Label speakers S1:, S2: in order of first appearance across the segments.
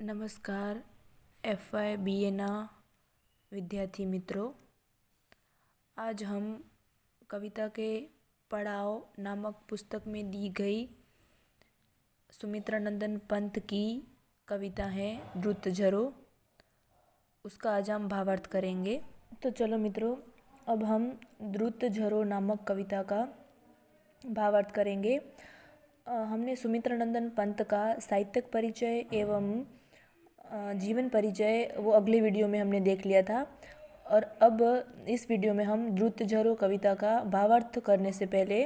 S1: नमस्कार FY BA विद्यार्थी मित्रों। आज हम कविता के पड़ाव नामक पुस्तक में दी गई सुमित्रानंदन पंत की कविता है द्रुतझरो, उसका आज हम भावार्थ करेंगे। तो चलो मित्रों, अब हम द्रुतझरो नामक कविता का भावार्थ करेंगे। हमने सुमित्रानंदन पंत का साहित्यिक परिचय एवं जीवन परिचय वो अगले वीडियो में हमने देख लिया था, और अब इस वीडियो में हम द्रुतझरो कविता का भावार्थ करने से पहले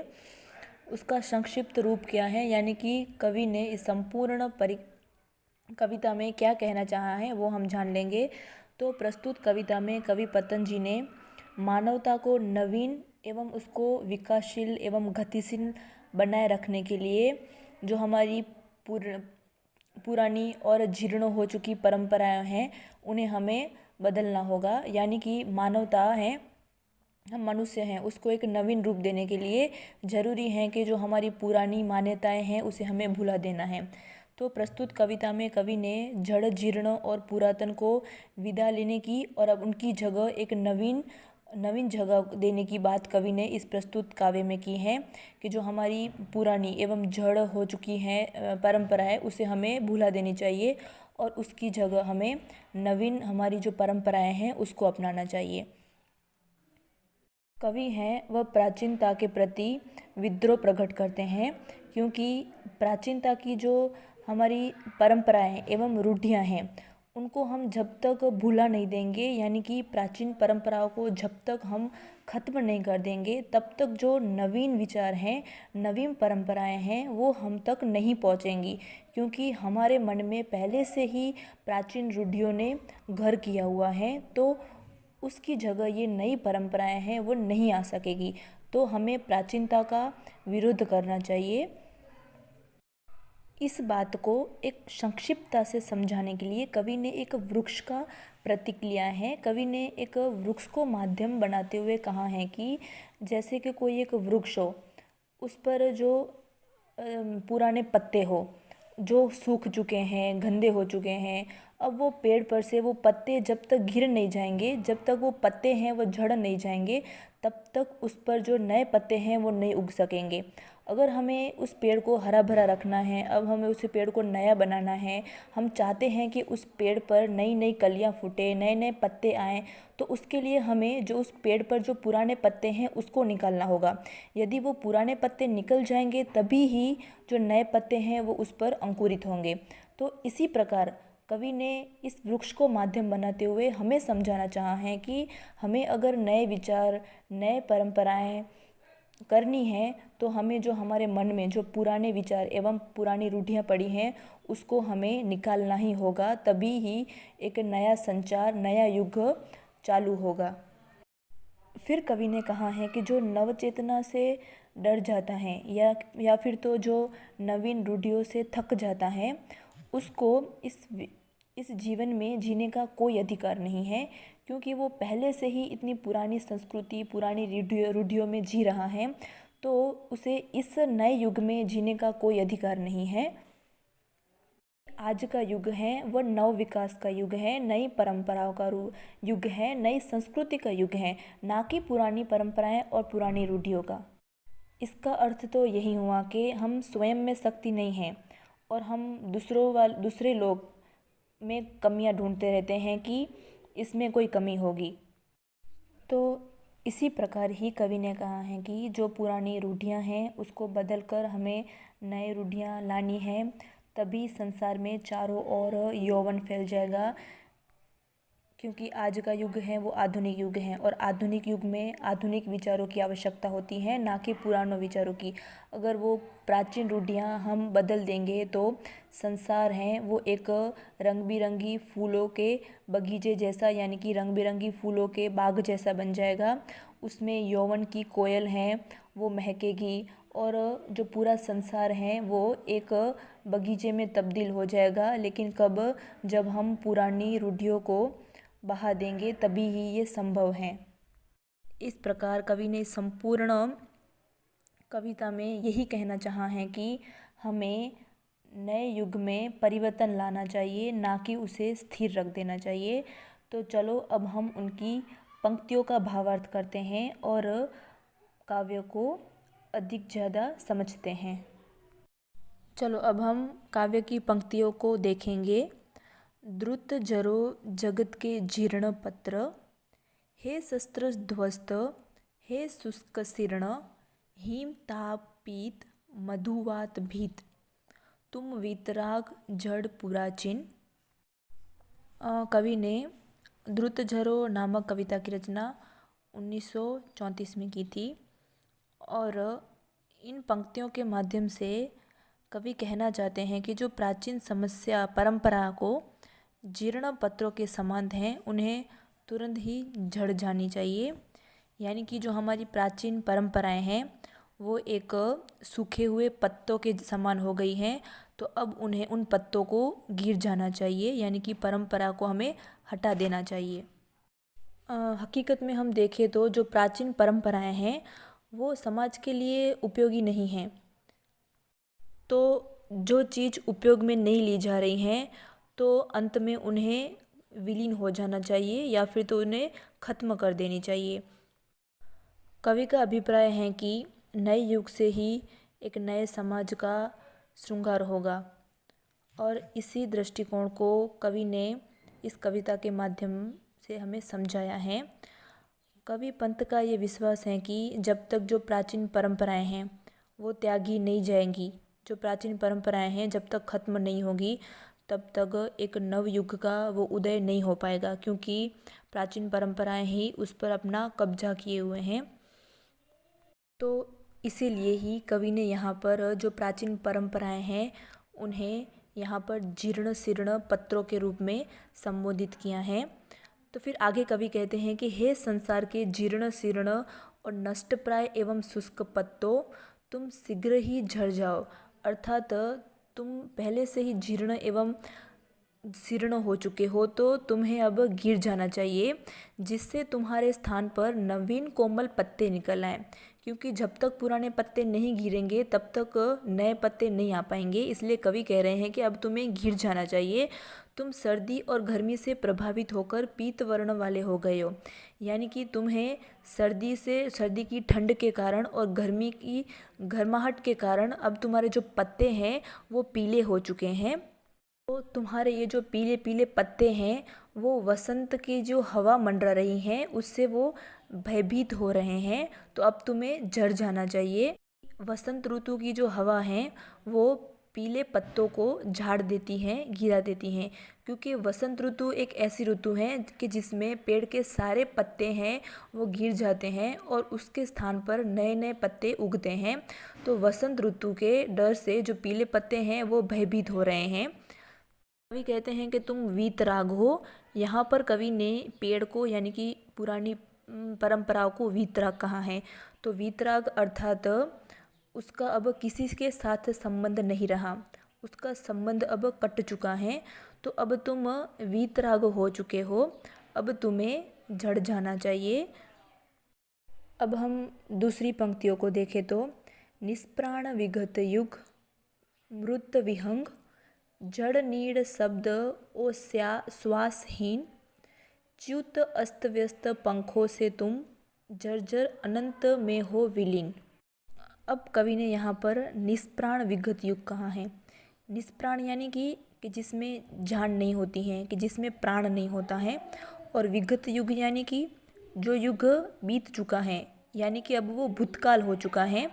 S1: उसका संक्षिप्त रूप क्या है, यानी कि कवि ने इस संपूर्ण कविता में क्या कहना चाहा है वो हम जान लेंगे। तो प्रस्तुत कविता में कवि पतंजी ने मानवता को नवीन एवं उसको विकासशील एवं गतिशील बनाए रखने के लिए जो हमारी पुरानी और जीर्ण हो चुकी परंपराएं हैं उन्हें हमें बदलना होगा। यानी कि मानवता है, हम मनुष्य हैं, उसको एक नवीन रूप देने के लिए ज़रूरी है कि जो हमारी पुरानी मान्यताएं हैं उसे हमें भुला देना है। तो प्रस्तुत कविता में कवि ने जड़ जीर्ण और पुरातन को विदा लेने की और अब उनकी जगह एक नवीन जगह देने की बात कवि ने इस प्रस्तुत काव्य में की है कि जो हमारी पुरानी एवं जड़ हो चुकी है परंपरा है उसे हमें भुला देनी चाहिए और उसकी जगह हमें नवीन हमारी जो परंपराएं हैं उसको अपनाना चाहिए। कवि हैं वह प्राचीनता के प्रति विद्रोह प्रकट करते हैं, क्योंकि प्राचीनता की जो हमारी परंपराएं एवं रूढ़ियां हैं उनको हम जब तक भूला नहीं देंगे, यानी कि प्राचीन परंपराओं को जब तक हम ख़त्म नहीं कर देंगे तब तक जो नवीन विचार हैं, नवीन परंपराएं हैं वो हम तक नहीं पहुंचेंगी, क्योंकि हमारे मन में पहले से ही प्राचीन रूढ़ियों ने घर किया हुआ है। तो उसकी जगह ये नई परंपराएं हैं वो नहीं आ सकेगी। तो हमें प्राचीनता का विरोध करना चाहिए। इस बात को एक संक्षिप्तता से समझाने के लिए कवि ने एक वृक्ष का प्रतीक लिया है। कवि ने एक वृक्ष को माध्यम बनाते हुए कहा है कि जैसे कि कोई एक वृक्ष हो, उस पर जो पुराने पत्ते हो जो सूख चुके हैं, गंदे हो चुके हैं, अब वो पेड़ पर से वो पत्ते जब तक गिर नहीं जाएंगे, जब तक वो पत्ते हैं वो झड़ नहीं जाएंगे, तब तक उस पर जो नए पत्ते हैं वो नहीं उग सकेंगे। अगर हमें उस पेड़ को हरा भरा रखना है, अब हमें उस पेड़ को नया बनाना है, हम चाहते हैं कि उस पेड़ पर नई नई कलियां फूटे, नए नए पत्ते आएँ, तो उसके लिए हमें जो उस पेड़ पर जो पुराने पत्ते हैं उसको निकालना होगा। यदि वो पुराने पत्ते निकल जाएंगे तभी ही जो नए पत्ते हैं वो उस पर अंकुरित होंगे। तो इसी प्रकार कवि ने इस वृक्ष को माध्यम बनाते हुए हमें समझाना चाहा है कि हमें अगर नए विचार, नए परंपराएं करनी है तो हमें जो हमारे मन में जो पुराने विचार एवं पुरानी रूढ़ियाँ पड़ी हैं उसको हमें निकालना ही होगा, तभी ही एक नया संचार, नया युग चालू होगा। फिर कवि ने कहा है कि जो नवचेतना से डर जाता है या फिर तो जो नवीन रूढ़ियों से थक जाता है उसको इस जीवन में जीने का कोई अधिकार नहीं है, क्योंकि वो पहले से ही इतनी पुरानी संस्कृति, पुरानी रूढ़ियों में जी रहा है, तो उसे इस नए युग में जीने का कोई अधिकार नहीं है। आज का युग है वह नव विकास का युग है, नई परंपराओं का युग है, नई संस्कृति का युग है, ना कि पुरानी परंपराएं और पुरानी रूढ़ियों का। इसका अर्थ तो यही हुआ कि हम स्वयं में शक्ति नहीं हैं और हम दूसरे लोग में कमियां ढूंढते रहते हैं कि इसमें कोई कमी होगी। तो इसी प्रकार ही कवि ने कहा है कि जो पुरानी रूढ़ियां हैं उसको बदलकर हमें नए रूढ़ियां लानी है, तभी संसार में चारों ओर यौवन फैल जाएगा। क्योंकि आज का युग है वो आधुनिक युग है और आधुनिक युग में आधुनिक विचारों की आवश्यकता होती है, ना कि पुरानों विचारों की। अगर वो प्राचीन रूढ़ियाँ हम बदल देंगे तो संसार है वो एक रंग बिरंगी फूलों के बगीचे जैसा, यानी कि रंग बिरंगी फूलों के बाग जैसा बन जाएगा। उसमें यौवन की कोयल है वो महकेगी और जो पूरा संसार है वो एक बगीचे में तब्दील हो जाएगा। लेकिन कब? जब हम पुरानी रूढ़ियों को बहा देंगे तभी ही ये संभव है। इस प्रकार कवि ने संपूर्ण कविता में यही कहना चाहा है कि हमें नए युग में परिवर्तन लाना चाहिए, ना कि उसे स्थिर रख देना चाहिए। तो चलो अब हम उनकी पंक्तियों का भावार्थ करते हैं और काव्य को अधिक ज़्यादा समझते हैं। चलो अब हम काव्य की पंक्तियों को देखेंगे। द्रुत जरो जगत के जीर्ण पत्र, हे शस्त्र ध्वस्त, हे शुष्क शीर्ण, हिम ताप पीत मधुवात भीत, तुम वीतराग जड़ पुराचीन। कवि ने द्रुत झरो नामक कविता की रचना 1934 में की थी और इन पंक्तियों के माध्यम से कवि कहना चाहते हैं कि जो प्राचीन समस्या परंपरा को जीर्ण पत्रों के समान हैं उन्हें तुरंत ही झड़ जानी चाहिए। यानी कि जो हमारी प्राचीन परंपराएं हैं वो एक सूखे हुए पत्तों के समान हो गई हैं, तो अब उन्हें उन पत्तों को गिर जाना चाहिए, यानी कि परंपरा को हमें हटा देना चाहिए। हकीकत में हम देखें तो जो प्राचीन परंपराएं हैं वो समाज के लिए उपयोगी नहीं हैं। तो जो चीज़ उपयोग में नहीं ली जा रही हैं तो अंत में उन्हें विलीन हो जाना चाहिए या फिर तो उन्हें ख़त्म कर देनी चाहिए। कवि का अभिप्राय है कि नए युग से ही एक नए समाज का श्रृंगार होगा और इसी दृष्टिकोण को कवि ने इस कविता के माध्यम से हमें समझाया है। कवि पंत का ये विश्वास है कि जब तक जो प्राचीन परंपराएं हैं वो त्यागी नहीं जाएंगी, जो प्राचीन परंपराएं हैं जब तक ख़त्म नहीं होगी तब तक एक नव युग का वो उदय नहीं हो पाएगा, क्योंकि प्राचीन परंपराएं ही उस पर अपना कब्जा किए हुए हैं। तो इसीलिए ही कवि ने यहाँ पर जो प्राचीन परंपराएं हैं उन्हें यहाँ पर जीर्ण शीर्ण पत्रों के रूप में संबोधित किया है। तो फिर आगे कवि कहते हैं कि हे संसार के जीर्ण शीर्ण और नष्टप्राय एवं शुष्क पत्तों, तुम शीघ्र ही झड़ जाओ। अर्थात तुम पहले से ही जीर्ण एवं शीर्ण हो चुके हो तो तुम्हें अब गिर जाना चाहिए, जिससे तुम्हारे स्थान पर नवीन कोमल पत्ते निकल आएँ, क्योंकि जब तक पुराने पत्ते नहीं गिरेंगे तब तक नए पत्ते नहीं आ पाएंगे। इसलिए कवि कह रहे हैं कि अब तुम्हें गिर जाना चाहिए। तुम सर्दी और गर्मी से प्रभावित होकर पीत वर्ण वाले हो गए हो, यानी कि तुम्हें सर्दी की ठंड के कारण और गर्मी की गर्माहट के कारण अब तुम्हारे जो पत्ते हैं वो पीले हो चुके हैं। तो तुम्हारे ये जो पीले पीले पत्ते हैं वो वसंत की जो हवा मंडरा रही हैं उससे वो भयभीत हो रहे हैं, तो अब तुम्हें झड़ जाना चाहिए। वसंत ऋतु की जो हवा है वो पीले पत्तों को झाड़ देती हैं, गिरा देती हैं, क्योंकि वसंत ऋतु एक ऐसी ऋतु है कि जिसमें पेड़ के सारे पत्ते हैं वो गिर जाते हैं और उसके स्थान पर नए नए पत्ते उगते हैं। तो वसंत ऋतु के डर से जो पीले पत्ते हैं वो भयभीत हो रहे हैं। कवि कहते हैं कि तुम वीतराग हो। यहाँ पर कवि ने पेड़ को यानी कि पुरानी परंपराओं को वीतराग कहा है। तो वीतराग अर्थात उसका अब किसी के साथ संबंध नहीं रहा, उसका संबंध अब कट चुका है। तो अब तुम वीतराग हो चुके हो, अब तुम्हें झड़ जाना चाहिए। अब हम दूसरी पंक्तियों को देखें तो निष्प्राण विगत युग मृत विहंग, जड़ नीड़ शब्द ओ श्वासहीन, च्युत अस्त व्यस्त पंखों से तुम जर्जर अनंत में हो विलीन। अब कवि ने यहाँ पर निष्प्राण विगत युग कहा है। निष्प्राण यानी कि जिसमें जान नहीं होती है, कि जिसमें प्राण नहीं होता है, और विगत युग यानी कि जो युग बीत चुका है, यानी कि अब वो भूतकाल हो चुका है।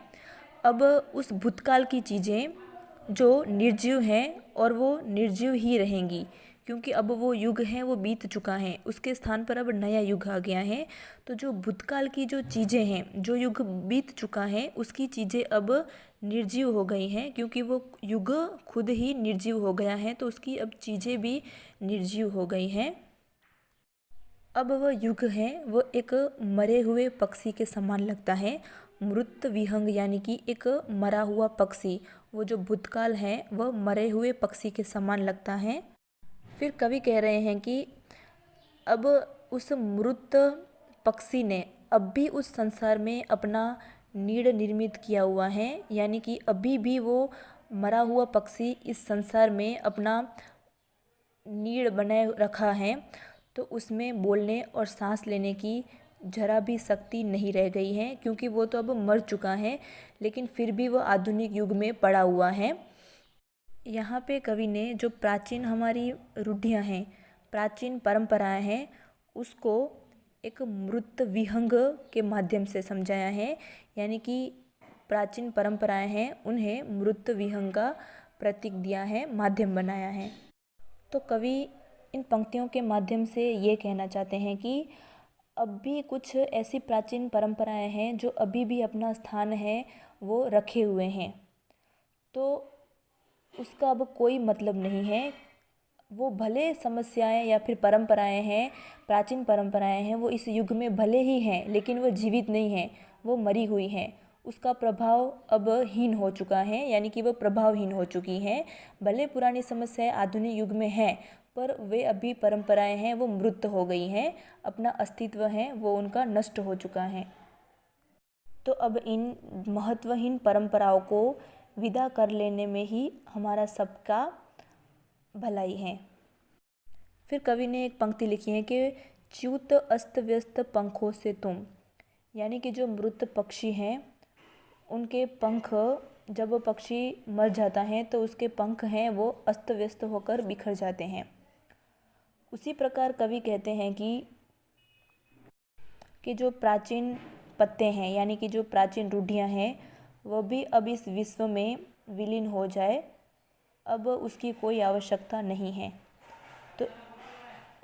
S1: अब उस भूतकाल की चीज़ें जो निर्जीव हैं और वो निर्जीव ही रहेंगी, क्योंकि अब वो युग है वो बीत चुका है, उसके स्थान पर अब नया युग आ गया है। तो जो भूतकाल की जो चीज़ें हैं, जो युग बीत चुका है उसकी चीज़ें अब निर्जीव हो गई हैं, क्योंकि वो युग खुद ही निर्जीव हो गया है, तो उसकी अब चीज़ें भी निर्जीव हो गई हैं। अब वह युग है वो एक मरे हुए पक्षी के समान लगता है। मृत विहंग यानी कि एक मरा हुआ पक्षी, वो जो भूतकाल है वह मरे हुए पक्षी के समान लगता है। फिर कवि कह रहे हैं कि अब उस मृत पक्षी ने अब भी उस संसार में अपना नीड़ निर्मित किया हुआ है, यानी कि अभी भी वो मरा हुआ पक्षी इस संसार में अपना नीड़ बनाए रखा है, तो उसमें बोलने और सांस लेने की जरा भी शक्ति नहीं रह गई है, क्योंकि वो तो अब मर चुका है, लेकिन फिर भी वो आधुनिक युग में पड़ा हुआ है। यहाँ पे कवि ने जो प्राचीन हमारी रूढ़ियाँ हैं, प्राचीन परंपराएं हैं, उसको एक मृत विहंग के माध्यम से समझाया है। यानी कि प्राचीन परंपराएं हैं, उन्हें मृत विहंग का प्रतीक दिया है, माध्यम बनाया है। तो कवि इन पंक्तियों के माध्यम से ये कहना चाहते हैं कि अब भी कुछ ऐसी प्राचीन परंपराएं हैं जो अभी भी अपना स्थान है वो रखे हुए हैं, तो उसका अब कोई मतलब नहीं है। वो भले समस्याएं या फिर परंपराएं हैं, प्राचीन परंपराएं हैं, वो इस युग में भले ही हैं, लेकिन वो जीवित नहीं हैं, वो मरी हुई हैं। उसका प्रभाव अब हीन हो चुका है, यानी कि वो प्रभावहीन हो चुकी हैं। भले पुरानी समस्याएं आधुनिक युग में हैं, पर वे अभी परंपराएं हैं वो मृत हो गई हैं, अपना अस्तित्व है वो उनका नष्ट हो चुका है। तो अब इन महत्वहीन परंपराओं को विदा कर लेने में ही हमारा सबका भलाई है। फिर कवि ने एक पंक्ति लिखी है कि च्युत अस्त व्यस्त पंखों से तुम, यानी कि जो मृत पक्षी हैं उनके पंख, जब वो पक्षी मर जाता है तो उसके पंख हैं वो अस्त व्यस्त होकर बिखर जाते हैं। उसी प्रकार कवि कहते हैं कि जो प्राचीन पत्ते हैं, यानी कि जो प्राचीन रूढ़ियाँ हैं, वह भी अब इस विश्व में विलीन हो जाए, अब उसकी कोई आवश्यकता नहीं है। तो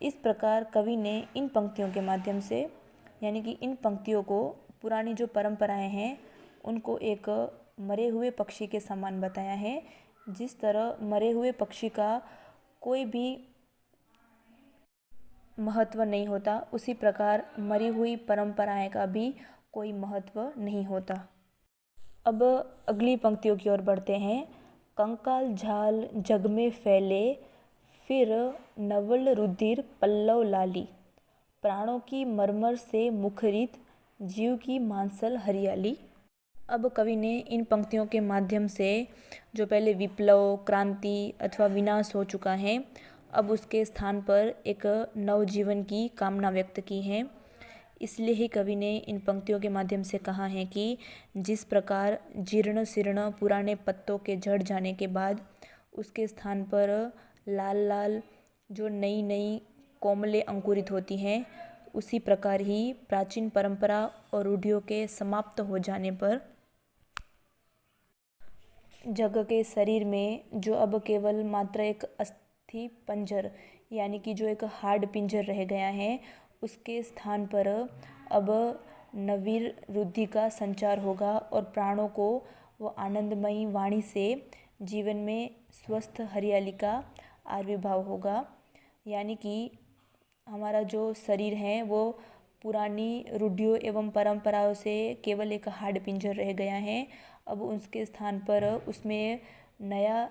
S1: इस प्रकार कवि ने इन पंक्तियों के माध्यम से, यानी कि इन पंक्तियों को पुरानी जो परंपराएं हैं उनको एक मरे हुए पक्षी के समान बताया है। जिस तरह मरे हुए पक्षी का कोई भी महत्व नहीं होता, उसी प्रकार मरी हुई परंपराएं का भी कोई महत्व नहीं होता। अब अगली पंक्तियों की ओर बढ़ते हैं। कंकाल झाल जग में फैले, फिर नवल रुधिर पल्लव लाली, प्राणों की मरमर से मुखरित, जीव की मांसल हरियाली। अब कवि ने इन पंक्तियों के माध्यम से जो पहले विप्लव, क्रांति अथवा विनाश हो चुका है, अब उसके स्थान पर एक नवजीवन की कामना व्यक्त की है। इसलिए ही कवि ने इन पंक्तियों के माध्यम से कहा है कि जिस प्रकार जीर्ण शीर्ण पुराने पत्तों के झड़ जाने के बाद उसके स्थान पर लाल लाल जो नई नई कोमलें अंकुरित होती हैं, उसी प्रकार ही प्राचीन परंपरा और रूढ़ियों के समाप्त हो जाने पर जग के शरीर में जो अब केवल मात्र एक अस्थि पंजर, यानी कि जो एक हार्ड पिंजर रह गया है, उसके स्थान पर अब नवीर रुद्धि का संचार होगा और प्राणों को वो आनंदमयी वाणी से जीवन में स्वस्थ हरियाली का आविर्भाव होगा। यानी कि हमारा जो शरीर है वो पुरानी रूढ़ियों एवं परंपराओं से केवल एक हार्ड पिंजर रह गया है। अब उसके स्थान पर उसमें नया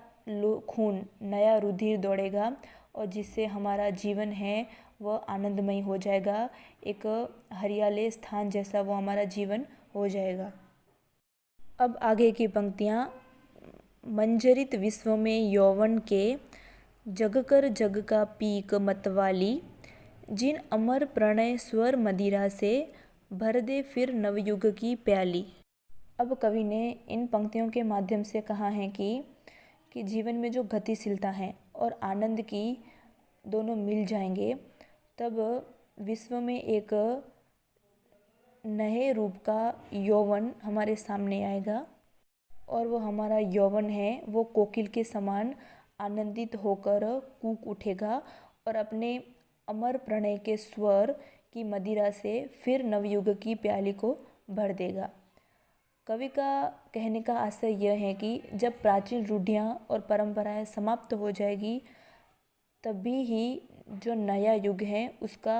S1: खून, नया रुधिर दौड़ेगा और जिससे हमारा जीवन है वह आनंदमय हो जाएगा, एक हरियाले स्थान जैसा वो हमारा जीवन हो जाएगा। अब आगे की पंक्तियाँ। मंजरित विश्व में यौवन के, जग कर जग का पीक मतवाली, जिन अमर प्रणय स्वर मदिरा से, भर दे फिर नवयुग की प्याली। अब कवि ने इन पंक्तियों के माध्यम से कहा है कि जीवन में जो गतिशीलता है और आनंद की दोनों मिल जाएंगे, तब विश्व में एक नए रूप का यौवन हमारे सामने आएगा और वो हमारा यौवन है वो कोकिल के समान आनंदित होकर कूक उठेगा और अपने अमर प्रणय के स्वर की मदिरा से फिर नवयुग की प्याली को भर देगा। कवि का कहने का आशय यह है कि जब प्राचीन रूढ़ियाँ और परंपराएं समाप्त हो जाएगी, तभी ही जो नया युग है उसका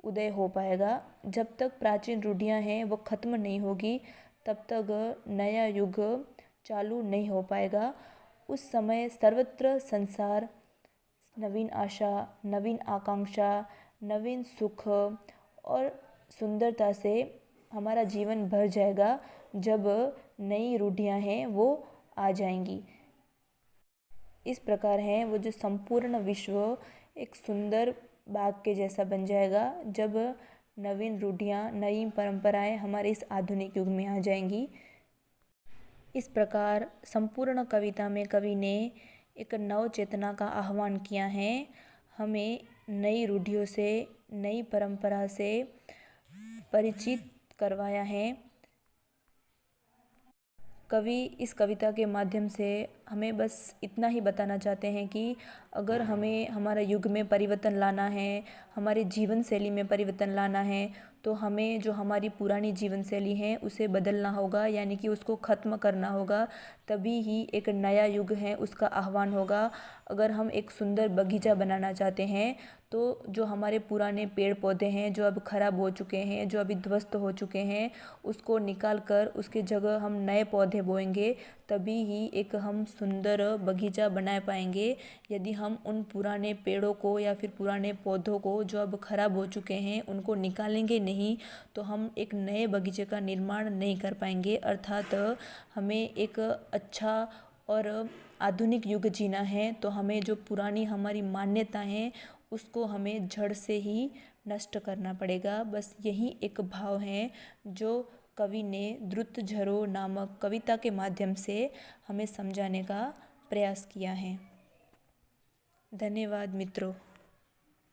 S1: उदय हो पाएगा। जब तक प्राचीन रूढ़ियाँ हैं वो ख़त्म नहीं होगी, तब तक नया युग चालू नहीं हो पाएगा। उस समय सर्वत्र संसार नवीन आशा, नवीन आकांक्षा, नवीन सुख और सुंदरता से हमारा जीवन भर जाएगा, जब नई रूढ़ियाँ हैं वो आ जाएंगी। इस प्रकार है वो जो संपूर्ण विश्व एक सुंदर बाग के जैसा बन जाएगा जब नवीन रूढ़ियाँ, नई परंपराएं हमारे इस आधुनिक युग में आ जाएंगी। इस प्रकार संपूर्ण कविता में कवि ने एक नव चेतना का आह्वान किया है, हमें नई रूढ़ियों से, नई परंपरा से परिचित करवाया है। कवि इस कविता के माध्यम से हमें बस इतना ही बताना चाहते हैं कि अगर हमें हमारा युग में परिवर्तन लाना है, हमारे जीवन शैली में परिवर्तन लाना है, तो हमें जो हमारी पुरानी जीवन शैली है उसे बदलना होगा, यानी कि उसको ख़त्म करना होगा। तभी ही एक नया युग है उसका आह्वान होगा। अगर हम एक सुंदर बगीचा बनाना चाहते हैं तो जो हमारे पुराने पेड़ पौधे हैं जो अब ख़राब हो चुके हैं, जो अभी ध्वस्त हो चुके हैं, उसको निकाल कर उसकी जगह हम नए पौधे बोएंगे, तभी ही एक हम सुंदर बगीचा बना पाएंगे। यदि हम उन पुराने पेड़ों को या फिर पुराने पौधों को जो अब ख़राब हो चुके हैं उनको निकालेंगे नहीं, तो हम एक नए बगीचे का निर्माण नहीं कर पाएंगे। अर्थात हमें एक अच्छा और आधुनिक युग जीना है, तो हमें जो पुरानी हमारी मान्यता हैं उसको हमें जड़ से ही नष्ट करना पड़ेगा। बस यही एक भाव है जो कवि ने द्रुत झरो नामक कविता के माध्यम से हमें समझाने का प्रयास किया है। धन्यवाद मित्रों।